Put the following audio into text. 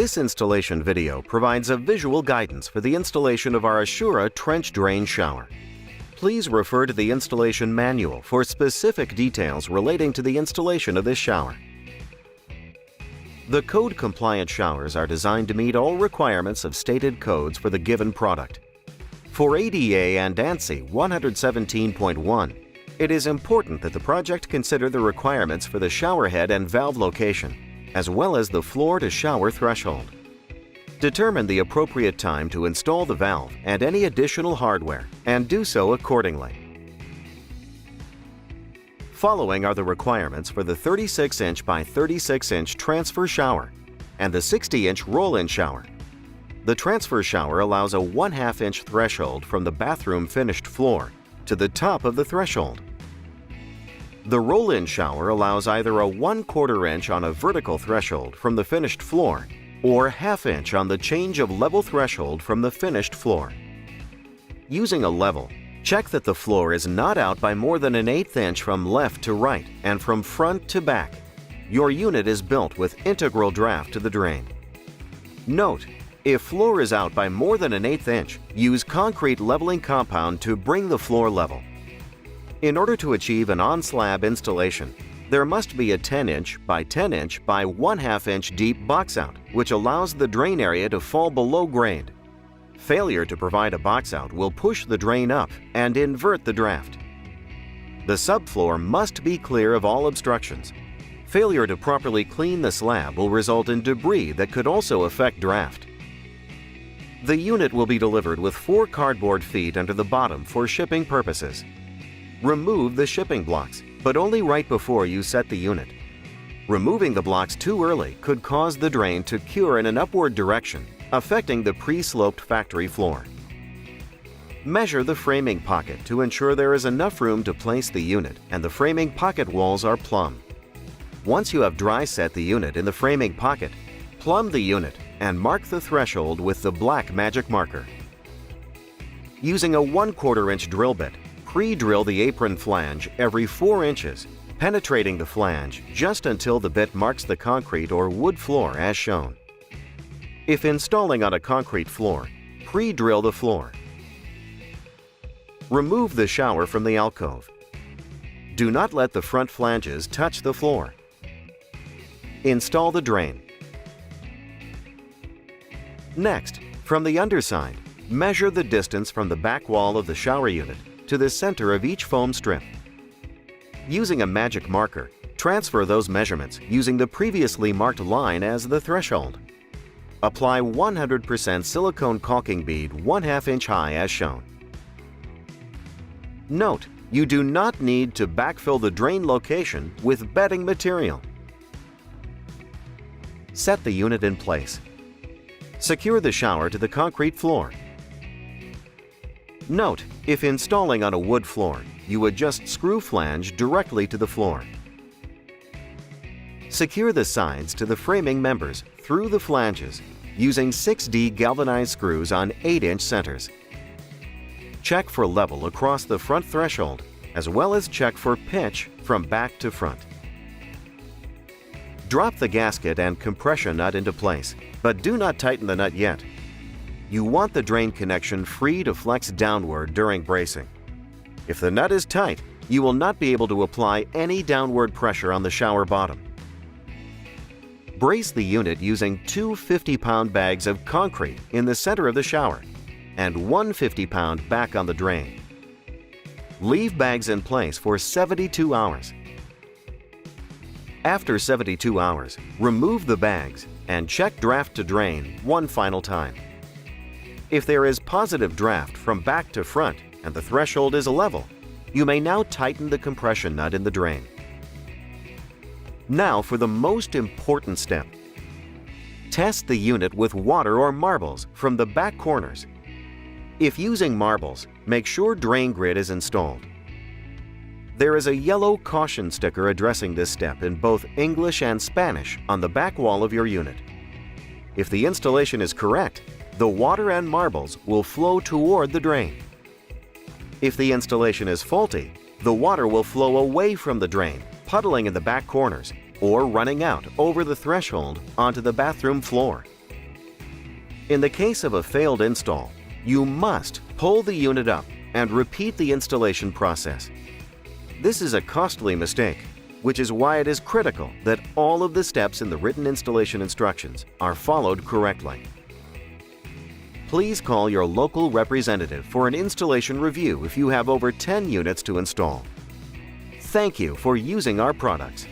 This installation video provides a visual guidance for the installation of our Asura trench drain shower. Please refer to the installation manual for specific details relating to the installation of this shower. The code-compliant showers are designed to meet all requirements of stated codes for the given product. For ADA and ANSI 117.1, it is important that the project consider the requirements for the shower head and valve location, as well as the floor-to-shower threshold. Determine the appropriate time to install the valve and any additional hardware, and do so accordingly. Following are the requirements for the 36-inch by 36-inch transfer shower and the 60-inch roll-in shower. The transfer shower allows a 1/2-inch threshold from the bathroom finished floor to the top of the threshold. The roll-in shower allows either a 1/4 inch on a vertical threshold from the finished floor or 1/2 inch on the change of level threshold from the finished floor. Using a level, check that the floor is not out by more than 1/8 inch from left to right and from front to back. Your unit is built with integral draft to the drain. Note, if floor is out by more than 1/8 inch, use concrete leveling compound to bring the floor level. In order to achieve an on-slab installation, there must be a 10-inch by 10-inch by 1/2 inch deep box out, which allows the drain area to fall below grade. Failure to provide a box out will push the drain up and invert the draft. The subfloor must be clear of all obstructions. Failure to properly clean the slab will result in debris that could also affect draft. The unit will be delivered with 4 cardboard feet under the bottom for shipping purposes. Remove the shipping blocks, but only right before you set the unit. Removing the blocks too early could cause the drain to cure in an upward direction, affecting the pre-sloped factory floor. Measure the framing pocket to ensure there is enough room to place the unit and the framing pocket walls are plumb. Once you have dry set the unit in the framing pocket, plumb the unit and mark the threshold with the black magic marker. Using a 1/4 inch drill bit, pre-drill the apron flange every 4 inches, penetrating the flange just until the bit marks the concrete or wood floor as shown. If installing on a concrete floor, pre-drill the floor. Remove the shower from the alcove. Do not let the front flanges touch the floor. Install the drain. Next, from the underside, measure the distance from the back wall of the shower unit to the center of each foam strip. Using a magic marker, transfer those measurements using the previously marked line as the threshold. Apply 100% silicone caulking bead 1/2 inch high as shown. Note, you do not need to backfill the drain location with bedding material. Set the unit in place. Secure the shower to the concrete floor. Note, if installing on a wood floor, you adjust screw flange directly to the floor. Secure the sides to the framing members through the flanges using 6D galvanized screws on 8-inch centers. Check for level across the front threshold, as well as check for pitch from back to front. Drop the gasket and compression nut into place, but do not tighten the nut yet. You want the drain connection free to flex downward during bracing. If the nut is tight, you will not be able to apply any downward pressure on the shower bottom. Brace the unit using 2 50-pound bags of concrete in the center of the shower and 1 50-pound back on the drain. Leave bags in place for 72 hours. After 72 hours, remove the bags and check draft to drain one final time. If there is positive draft from back to front and the threshold is level, you may now tighten the compression nut in the drain. Now for the most important step. Test the unit with water or marbles from the back corners. If using marbles, make sure drain grid is installed. There is a yellow caution sticker addressing this step in both English and Spanish on the back wall of your unit. If the installation is correct, the water and marbles will flow toward the drain. If the installation is faulty, the water will flow away from the drain, puddling in the back corners, or running out over the threshold onto the bathroom floor. In the case of a failed install, you must pull the unit up and repeat the installation process. This is a costly mistake, which is why it is critical that all of the steps in the written installation instructions are followed correctly. Please call your local representative for an installation review if you have over 10 units to install. Thank you for using our products